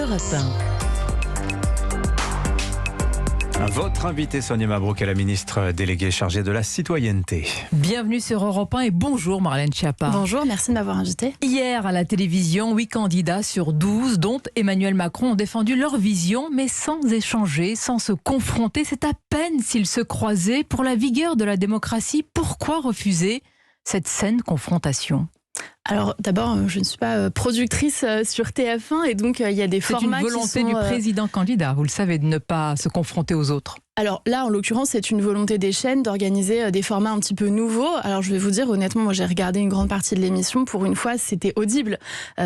Europe 1. Votre invitée Sonia Mabrouk est la ministre déléguée chargée de la citoyenneté. Bienvenue sur Europe 1 et bonjour Marlène Schiappa. Bonjour, merci de m'avoir invitée. Hier à la télévision, 8 candidats sur 12, dont Emmanuel Macron, ont défendu leur vision, mais sans échanger, sans se confronter. C'est à peine s'ils se croisaient. Pour la vigueur de la démocratie, pourquoi refuser cette saine confrontation ? Alors d'abord, je ne suis pas productrice sur TF1 et donc il y a des formats qui sont... C'est une volonté du président-candidat, vous le savez, de ne pas se confronter aux autres. Alors là, en l'occurrence, c'est une volonté des chaînes d'organiser des formats un petit peu nouveaux. Alors je vais vous dire, honnêtement, moi j'ai regardé une grande partie de l'émission. Pour une fois, c'était audible.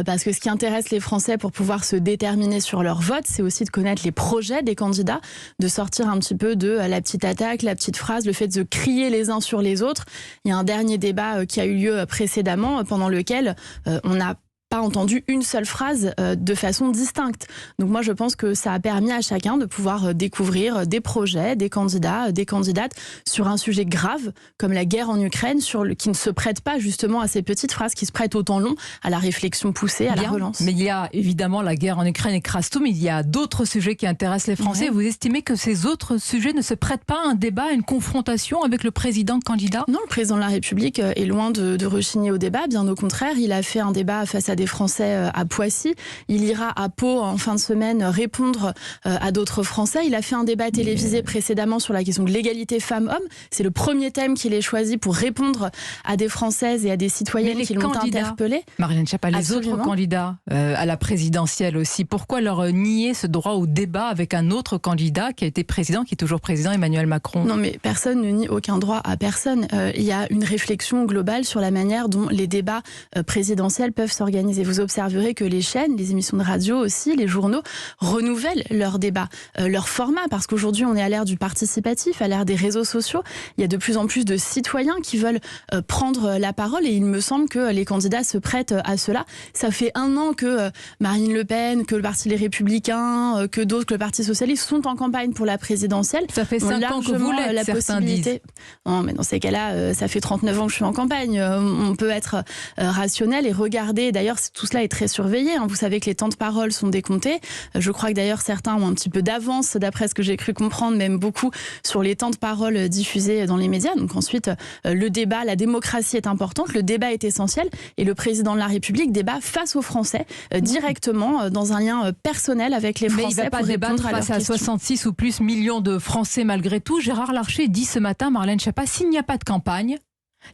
Parce que ce qui intéresse les Français pour pouvoir se déterminer sur leur vote, c'est aussi de connaître les projets des candidats, de sortir un petit peu de la petite attaque, la petite phrase, le fait de crier les uns sur les autres. Il y a un dernier débat qui a eu lieu précédemment, pendant lequel on n'a pas entendu une seule phrase de façon distincte. Donc moi je pense que ça a permis à chacun de pouvoir découvrir des projets, des candidats, des candidates sur un sujet grave comme la guerre en Ukraine, qui ne se prête pas justement à ces petites phrases, qui se prêtent au temps long, à la réflexion poussée, à la relance. Mais il y a évidemment la guerre en Ukraine écrase tout, mais il y a d'autres sujets qui intéressent les Français. Ouais. Vous estimez que ces autres sujets ne se prêtent pas à un débat, à une confrontation avec le président-candidat ? Non, le président de la République est loin de rechigner au débat. Bien au contraire, il a fait un débat face à des Français à Poissy. Il ira à Pau en fin de semaine répondre à d'autres Français. Il a fait un débat télévisé précédemment sur la question de l'égalité femmes-hommes. C'est le premier thème qu'il ait choisi pour répondre à des Françaises et à des citoyennes qui l'ont interpellé. Marlène Schiappa, les autres candidats à la présidentielle aussi, pourquoi leur nier ce droit au débat avec un autre candidat qui a été président, qui est toujours président, Emmanuel Macron ? Non, mais personne ne nie aucun droit à personne. Il y a une réflexion globale sur la manière dont les débats présidentiels peuvent s'organiser. Vous observerez que les chaînes, les émissions de radio aussi, les journaux renouvellent leurs débats, leur format, parce qu'aujourd'hui on est à l'ère du participatif, à l'ère des réseaux sociaux. Il y a de plus en plus de citoyens qui veulent prendre la parole et il me semble que les candidats se prêtent à cela. Ça fait 1 an que Marine Le Pen, que le Parti Les Républicains, que d'autres, que le Parti Socialiste sont en campagne pour la présidentielle. Ça fait 5 ans que vous l'êtes, certains disent. Non, mais dans ces cas-là, ça fait 39 ans que je suis en campagne. On peut être rationnel et regarder. D'ailleurs, tout cela est très surveillé. Vous savez que les temps de parole sont décomptés. Je crois que d'ailleurs certains ont un petit peu d'avance, d'après ce que j'ai cru comprendre, même beaucoup, sur les temps de parole diffusés dans les médias. Donc ensuite, le débat, la démocratie est importante, le débat est essentiel et le président de la République débat face aux Français, directement, dans un lien personnel avec les Français. Mais il ne va pas débattre face à 66 ou plus millions de Français malgré tout. Gérard Larcher dit ce matin, Marlène Schiappa, s'il n'y a pas de campagne,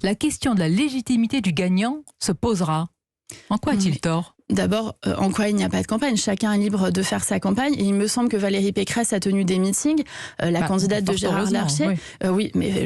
la question de la légitimité du gagnant se posera. En quoi a-t-il tort ? D'abord, en quoi il n'y a pas de campagne ? Chacun est libre de faire sa campagne. Et il me semble que Valérie Pécresse a tenu des meetings, la candidate de Gérard Larcher. Oui, mais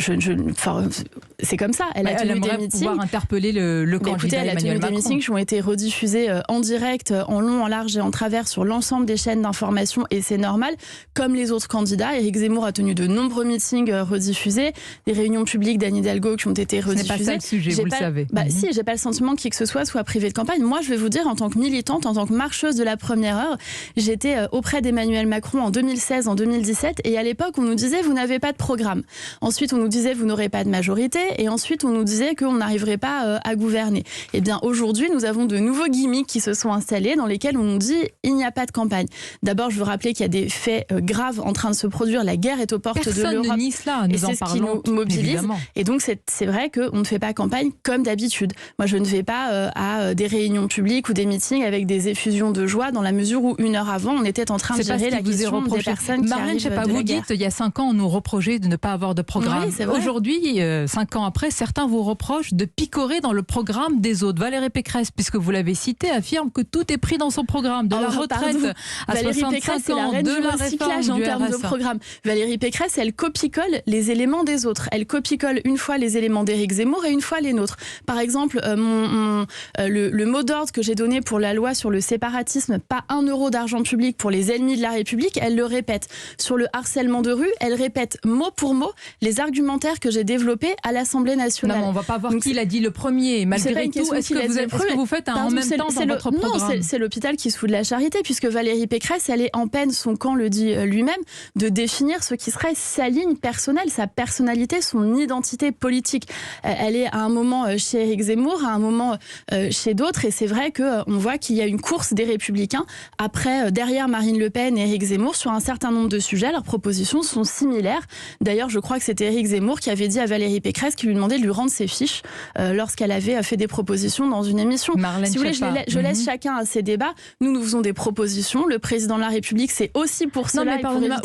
c'est comme ça. Elle a tenu des meetings. Pouvoir interpeller le candidat Emmanuel Macron. Elle a tenu des meetings qui ont été rediffusés en direct, en long, en large et en travers sur l'ensemble des chaînes d'information. Et c'est normal. Comme les autres candidats, Éric Zemmour a tenu de nombreux meetings rediffusés, des réunions publiques d'Anne Hidalgo qui ont été rediffusées. Ce n'est pas ça le sujet, vous le savez. Si, j'ai pas le sentiment que qui que ce soit privé de campagne. Moi, je vais vous dire, en tant que militante, en tant que marcheuse de la première heure, j'étais auprès d'Emmanuel Macron en 2016, en 2017, et à l'époque, on nous disait, vous n'avez pas de programme. Ensuite, on nous disait, vous n'aurez pas de majorité, et ensuite, on nous disait qu'on n'arriverait pas à gouverner. Eh bien, aujourd'hui, nous avons de nouveaux gimmicks qui se sont installés, dans lesquels on nous dit, il n'y a pas de campagne. D'abord, je veux rappeler qu'il y a des faits graves en train de se produire. La guerre est aux portes de l'Europe. Personne ne nie cela, nous en parlons. Et c'est ce qui nous mobilise. Évidemment. Et donc, c'est vrai qu'on ne fait pas campagne comme d'habitude. Moi, je ne vais pas à des réunions publiques ou des meetings avec des effusions de joie, dans la mesure où 1 heure avant, on était en train de gérer la question des personnes qui arrivent de la guerre. Vous dites, il y a 5 ans, on nous reprochait de ne pas avoir de programme. Oui, c'est vrai. Aujourd'hui, 5 ans après, certains vous reprochent de picorer dans le programme des autres. Valérie Pécresse, puisque vous l'avez cité, affirme que tout est pris dans son programme, de la retraite à 65 ans, de la recyclage en termes de programme. Valérie Pécresse, elle copie-colle les éléments des autres. Elle copie-colle une fois les éléments d'Éric Zemmour et une fois les nôtres. Par exemple, le mot d'ordre que j'ai donné pour la loi sur le séparatisme, pas 1 euro d'argent public pour les ennemis de la République, elle le répète. Sur le harcèlement de rue, elle répète mot pour mot les argumentaires que j'ai développés à l'Assemblée nationale. Non, on ne va pas voir qui l'a dit le premier. Malgré tout, est-ce que vous faites en même temps dans votre programme ? Non, c'est l'hôpital qui se fout de la charité, puisque Valérie Pécresse, elle est en peine, son camp le dit lui-même, de définir ce qui serait sa ligne personnelle, sa personnalité, son identité politique. Elle est à un moment chez Éric Zemmour, à un moment chez d'autres, et c'est vrai qu'on voit qu'il y a une course des Républicains derrière Marine Le Pen et Éric Zemmour sur un certain nombre de sujets. Leurs propositions sont similaires. D'ailleurs, je crois que c'était Éric Zemmour qui avait dit à Valérie Pécresse qu'il lui demandait de lui rendre ses fiches lorsqu'elle avait fait des propositions dans une émission. Si vous voulez, je laisse chacun à ses débats. Nous faisons des propositions. Le président de la République, c'est aussi pour cela.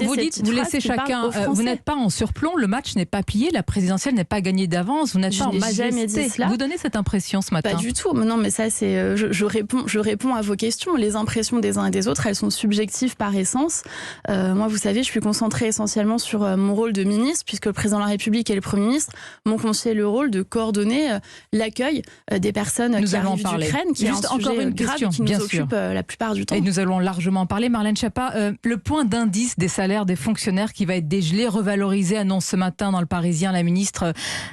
Vous dites, vous laissez chacun. Vous n'êtes pas en surplomb. Le match n'est pas plié. La présidentielle n'est pas gagnée d'avance. Vous n'êtes pas en majesté. Vous donnez cette impression ce matin? Pas du tout. Non, mais ça, c'est. Je réponds à vos questions. Les impressions des uns et des autres, elles sont subjectives par essence. Moi, vous savez, je suis concentrée essentiellement sur mon rôle de ministre, puisque le président de la République et le Premier ministre m'ont confié le rôle de coordonner l'accueil des personnes qui arrivent d'Ukraine, qui est un sujet grave qui nous occupe la plupart du temps. Et nous allons largement en parler. Marlène Schiappa, le point d'indice des salaires des fonctionnaires qui va être dégelé, revalorisé, annonce ce matin dans Le Parisien la ministre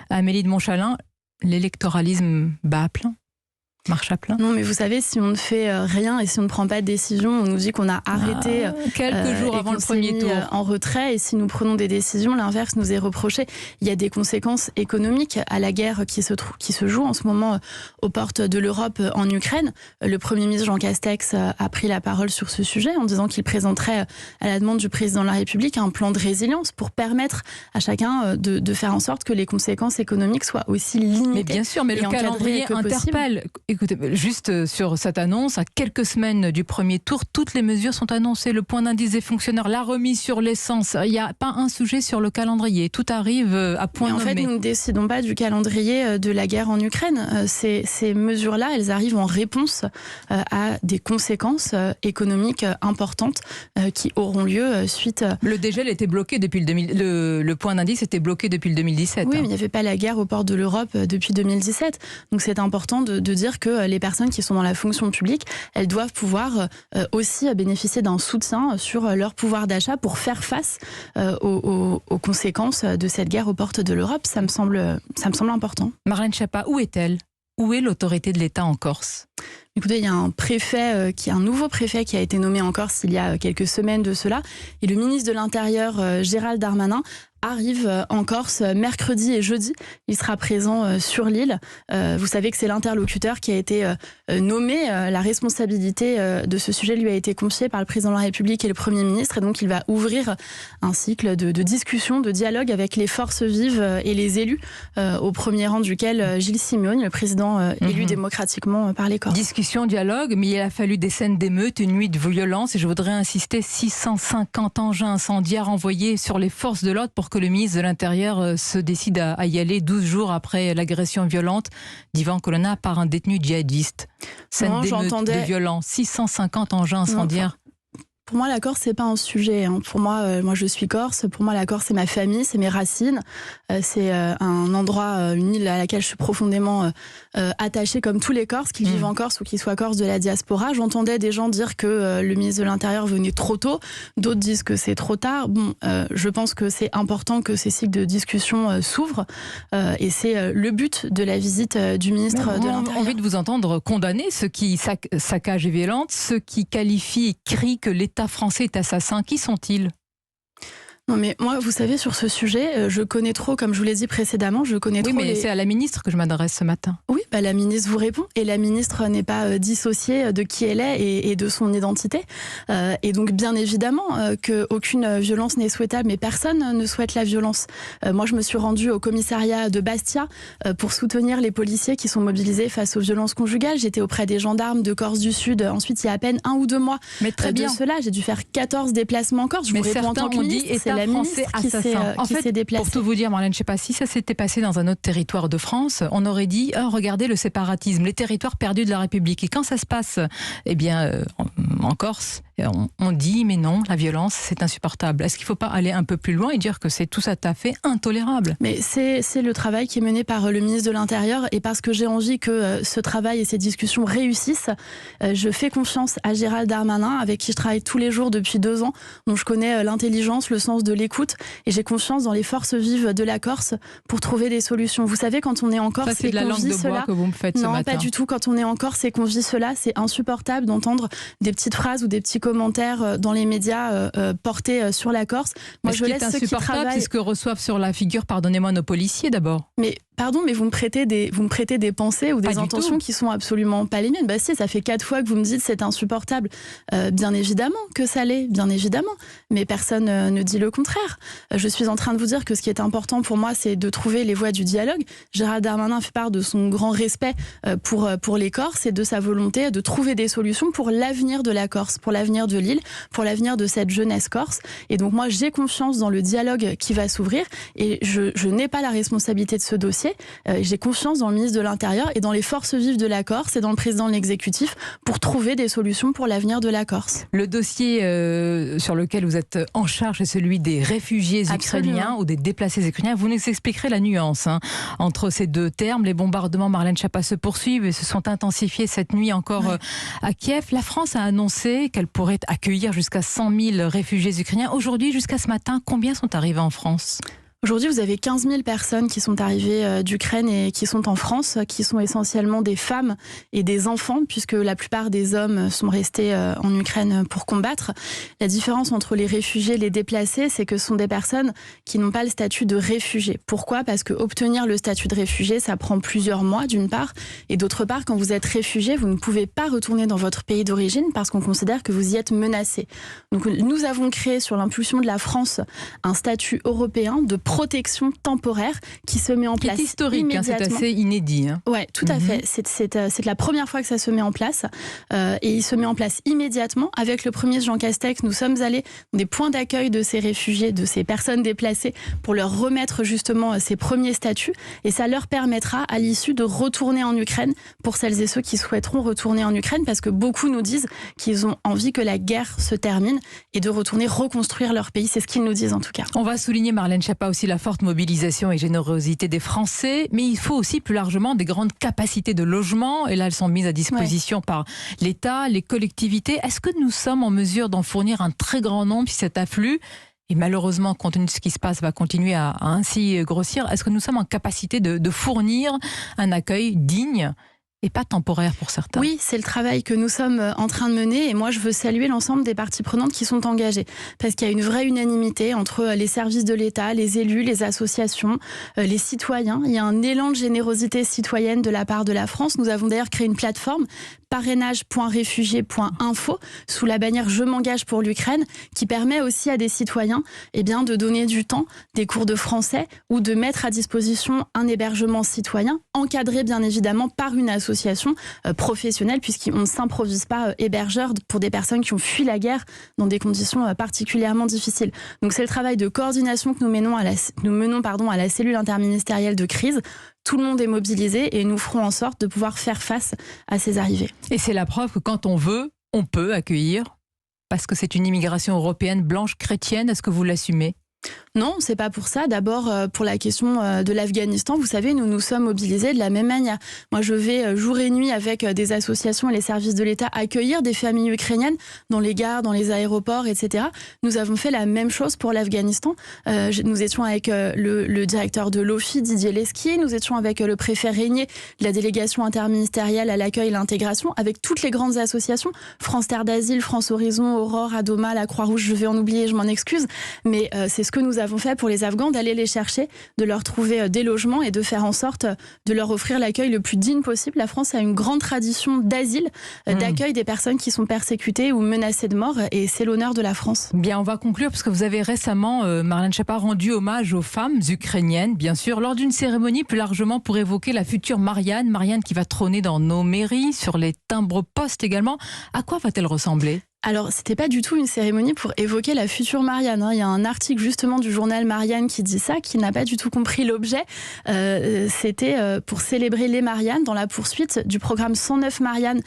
Amélie de Montchalin. L'électoralisme bat à plein. Marche à plein. Non, mais vous savez, si on ne fait rien et si on ne prend pas de décision, on nous dit qu'on a arrêté quelques jours avant le premier tour en retrait. Et si nous prenons des décisions, l'inverse nous est reproché. Il y a des conséquences économiques à la guerre qui se joue en ce moment aux portes de l'Europe en Ukraine. Le Premier ministre Jean Castex a pris la parole sur ce sujet en disant qu'il présenterait à la demande du président de la République un plan de résilience pour permettre à chacun de faire en sorte que les conséquences économiques soient aussi limitées. Mais bien sûr, mais le calendrier interpelle. Écoutez, juste sur cette annonce, à quelques semaines du premier tour, toutes les mesures sont annoncées. Le point d'indice des fonctionnaires, la remise sur l'essence. Il n'y a pas un sujet sur le calendrier. Tout arrive à point nommé. En fait, nous ne décidons pas du calendrier de la guerre en Ukraine. Ces mesures-là, elles arrivent en réponse à des conséquences économiques importantes qui auront lieu suite... Le dégel était bloqué depuis le point d'indice était bloqué depuis le 2017. Oui, mais il n'y avait pas la guerre aux portes de l'Europe depuis 2017. Donc c'est important de dire que les personnes qui sont dans la fonction publique, elles doivent pouvoir aussi bénéficier d'un soutien sur leur pouvoir d'achat pour faire face aux conséquences de cette guerre aux portes de l'Europe. Ça me semble important. Marlène Schiappa, où est-elle? Où est l'autorité de l'État en Corse? Écoutez, il y a un nouveau préfet qui a été nommé en Corse il y a quelques semaines de cela. Et le ministre de l'Intérieur, Gérald Darmanin, arrive en Corse mercredi et jeudi. Il sera présent sur l'île. Vous savez que c'est l'interlocuteur qui a été nommé. La responsabilité de ce sujet lui a été confiée par le président de la République et le Premier ministre. Et donc, il va ouvrir un cycle de discussion, de dialogue avec les forces vives et les élus, au premier rang duquel Gilles Simeoni, le président élu démocratiquement par les Corses. Discussion, dialogue, mais il a fallu des scènes d'émeute, une nuit de violence. Et je voudrais insister, 650 engins incendiaires envoyés sur les forces de l'ordre pour que le ministre de l'Intérieur se décide à y aller 12 jours après l'agression violente d'Ivan Colonna par un détenu djihadiste. Scène d'émeute, de violence, 650 engins incendiaires. Pour moi, la Corse, c'est pas un sujet. Pour moi, je suis corse. Pour moi, la Corse, c'est ma famille, c'est mes racines. C'est un endroit, une île à laquelle je suis profondément attachée, comme tous les Corses, qu'ils vivent en Corse ou qu'ils soient Corses de la diaspora. J'entendais des gens dire que le ministre de l'Intérieur venait trop tôt. D'autres disent que c'est trop tard. Bon, je pense que c'est important que ces cycles de discussion s'ouvrent. Et c'est le but de la visite du ministre de l'Intérieur. J'ai envie de vous entendre condamner ceux qui saccagent et violentent, ceux qui qualifient et crient que l'État français est assassin. Qui sont-ils ? Non mais moi, vous savez, sur ce sujet, je connais trop, comme je vous l'ai dit précédemment, je connais trop... Oui, mais c'est à la ministre que je m'adresse ce matin. Oui, la ministre vous répond, et la ministre n'est pas dissociée de qui elle est et de son identité. Et donc, bien évidemment, qu'aucune violence n'est souhaitable, mais personne ne souhaite la violence. Moi, je me suis rendue au commissariat de Bastia pour soutenir les policiers qui sont mobilisés face aux violences conjugales. J'étais auprès des gendarmes de Corse du Sud. Ensuite, il y a à peine 1 ou 2 mois de cela, j'ai dû faire 14 déplacements en Corse. Je vous réponds en tant que ministre, c'est la ministre qui s'est déplacée. Pour tout vous dire, Marlène, je ne sais pas si ça s'était passé dans un autre territoire de France, on aurait dit regardez le séparatisme, les territoires perdus de la République. Et quand ça se passe, en Corse, on dit mais non, la violence c'est insupportable. Est-ce qu'il ne faut pas aller un peu plus loin et dire que c'est tout à fait intolérable? Mais c'est le travail qui est mené par le ministre de l'Intérieur, et parce que j'ai envie que ce travail et ces discussions réussissent, je fais confiance à Gérald Darmanin, avec qui je travaille tous les jours depuis 2 ans, dont je connais l'intelligence, le sens de l'écoute, et j'ai confiance dans les forces vives de la Corse pour trouver des solutions. Vous savez, quand on est en Corse, c'est de la langue de bois que vous me faites ce matin. Non, pas du tout. Quand on est en Corse et qu'on vit cela, c'est insupportable d'entendre des petites phrases ou des petits commentaires dans les médias portés sur la Corse. Moi, je laisse ceux qui travaillent. C'est ce que reçoivent sur la figure, pardonnez-moi, nos policiers d'abord. Mais pardon, mais vous me prêtez des pensées ou des intentions qui sont absolument pas les miennes. Bah si, ça fait 4 fois que vous me dites c'est insupportable. Bien évidemment que ça l'est, bien évidemment. Mais personne ne dit le contraire. Je suis en train de vous dire que ce qui est important pour moi, c'est de trouver les voies du dialogue. Gérald Darmanin fait part de son grand respect pour les Corses et de sa volonté de trouver des solutions pour l'avenir de la Corse, pour l'avenir de l'île, pour l'avenir de cette jeunesse corse. Et donc moi, j'ai confiance dans le dialogue qui va s'ouvrir et je n'ai pas la responsabilité de ce dossier. J'ai confiance dans le ministre de l'Intérieur et dans les forces vives de la Corse et dans le président de l'exécutif pour trouver des solutions pour l'avenir de la Corse. Le dossier sur lequel vous êtes en charge est celui des réfugiés ukrainiens ou des déplacés ukrainiens. Vous nous expliquerez la nuance entre ces deux termes. Les bombardements, Marlène Schiappa, se poursuivent et se sont intensifiés cette nuit encore à Kiev. La France a annoncé qu'elle pourrait accueillir jusqu'à 100 000 réfugiés ukrainiens. Aujourd'hui, jusqu'à ce matin, combien sont arrivés en France ? Aujourd'hui, vous avez 15 000 personnes qui sont arrivées d'Ukraine et qui sont en France, qui sont essentiellement des femmes et des enfants, puisque la plupart des hommes sont restés en Ukraine pour combattre. La différence entre les réfugiés et les déplacés, c'est que ce sont des personnes qui n'ont pas le statut de réfugiés. Pourquoi ? Parce que obtenir le statut de réfugié, ça prend plusieurs mois, d'une part, et d'autre part, quand vous êtes réfugié, vous ne pouvez pas retourner dans votre pays d'origine parce qu'on considère que vous y êtes menacé. Donc, nous avons créé, sur l'impulsion de la France, un statut européen de protection temporaire qui se met en place historique, c'est assez inédit. Ouais, tout à fait. C'est la première fois que ça se met en place et il se met en place immédiatement. Avec le Premier ministre Jean Castex, nous sommes allés dans des points d'accueil de ces réfugiés, de ces personnes déplacées pour leur remettre justement ces premiers statuts et ça leur permettra à l'issue de retourner en Ukraine pour celles et ceux qui souhaiteront retourner en Ukraine parce que beaucoup nous disent qu'ils ont envie que la guerre se termine et de retourner reconstruire leur pays. C'est ce qu'ils nous disent en tout cas. On va souligner, Marlène Schiappa, aussi la forte mobilisation et générosité des Français, mais il faut aussi plus largement des grandes capacités de logement, et là elles sont mises à disposition par l'État, les collectivités. Est-ce que nous sommes en mesure d'en fournir un très grand nombre si cet afflux, et malheureusement compte tenu de ce qui se passe, va continuer à ainsi grossir, est-ce que nous sommes en capacité de fournir un accueil digne et pas temporaire pour certains? Oui, c'est le travail que nous sommes en train de mener et moi je veux saluer l'ensemble des parties prenantes qui sont engagées parce qu'il y a une vraie unanimité entre les services de l'État, les élus, les associations, les citoyens. Il y a un élan de générosité citoyenne de la part de la France. Nous avons d'ailleurs créé une plateforme parrainage.réfugiés.info sous la bannière Je m'engage pour l'Ukraine qui permet aussi à des citoyens de donner du temps, des cours de français ou de mettre à disposition un hébergement citoyen encadré bien évidemment par une association professionnelle puisqu'on ne s'improvise pas hébergeur pour des personnes qui ont fui la guerre dans des conditions particulièrement difficiles. Donc c'est le travail de coordination que nous menons à la cellule interministérielle de crise. Tout le monde est mobilisé et nous ferons en sorte de pouvoir faire face à ces arrivées. Et c'est la preuve que quand on veut, on peut accueillir, parce que c'est une immigration européenne blanche chrétienne. Est-ce que vous l'assumez ? Non, c'est pas pour ça. D'abord, pour la question de l'Afghanistan, vous savez, nous nous sommes mobilisés de la même manière. Moi, je vais jour et nuit avec des associations et les services de l'État accueillir des familles ukrainiennes dans les gares, dans les aéroports, etc. Nous avons fait la même chose pour l'Afghanistan. Nous étions avec le directeur de l'OFI, Didier Lesquier. Nous étions avec le préfet Régnier de la délégation interministérielle à l'accueil et l'intégration, avec toutes les grandes associations, France Terre d'Asile, France Horizon, Aurore, Adoma, la Croix-Rouge, je vais en oublier, je m'en excuse. Mais c'est ce que nous avons fait pour les Afghans, d'aller les chercher, de leur trouver des logements et de faire en sorte de leur offrir l'accueil le plus digne possible. La France a une grande tradition d'asile, d'accueil des personnes qui sont persécutées ou menacées de mort et c'est l'honneur de la France. Bien, on va conclure parce que vous avez récemment, Marlène Schiappa, rendu hommage aux femmes ukrainiennes, bien sûr, lors d'une cérémonie plus largement pour évoquer la future Marianne qui va trôner dans nos mairies, sur les timbres-poste également. À quoi va-t-elle ressembler ? Alors, c'était pas du tout une cérémonie pour évoquer la future Marianne. Il y a un article justement du journal Marianne qui dit ça, qui n'a pas du tout compris l'objet. C'était pour célébrer les Mariannes dans la poursuite du programme 109 Marianne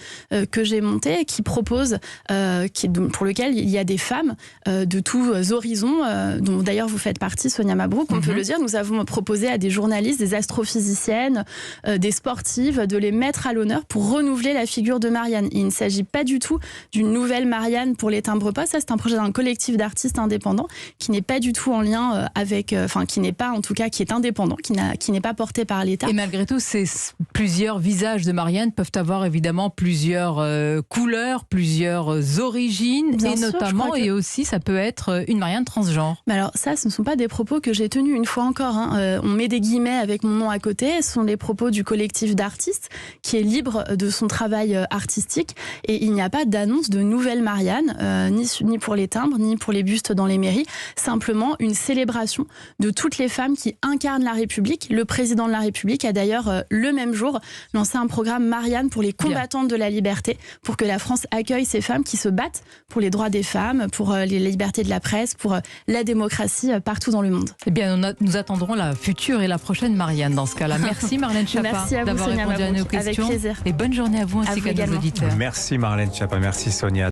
que j'ai monté, qui propose, pour lequel il y a des femmes de tous horizons, dont d'ailleurs vous faites partie, Sonia Mabrouk, on peut le dire. Nous avons proposé à des journalistes, des astrophysiciennes, des sportives, de les mettre à l'honneur pour renouveler la figure de Marianne. Il ne s'agit pas du tout d'une nouvelle Marianne Marianne pour les timbres-poste. Ça, c'est un projet d'un collectif d'artistes indépendants qui n'est pas du tout en lien avec, qui n'est pas, en tout cas, qui est indépendant, qui n'est pas porté par l'État. Et malgré tout, ces plusieurs visages de Marianne peuvent avoir évidemment plusieurs couleurs, plusieurs origines, bien et sûr, notamment, et aussi, ça peut être une Marianne transgenre. Mais alors ça, ce ne sont pas des propos que j'ai tenus une fois encore. On met des guillemets avec mon nom à côté. Ce sont les propos du collectif d'artistes qui est libre de son travail artistique. Et il n'y a pas d'annonce de nouvelle Marianne, ni pour les timbres, ni pour les bustes dans les mairies. Simplement une célébration de toutes les femmes qui incarnent la République. Le président de la République a d'ailleurs, le même jour, lancé un programme Marianne pour les combattantes de la liberté, pour que la France accueille ces femmes qui se battent pour les droits des femmes, pour les libertés de la presse, pour la démocratie partout dans le monde. Eh bien, nous attendrons la future et la prochaine Marianne dans ce cas-là. Merci Marlène Schiappa d'avoir répondu à nos questions. Avec plaisir. Et bonne journée à vous ainsi qu'à nos auditeurs. Merci Marlène Schiappa, merci Sonia.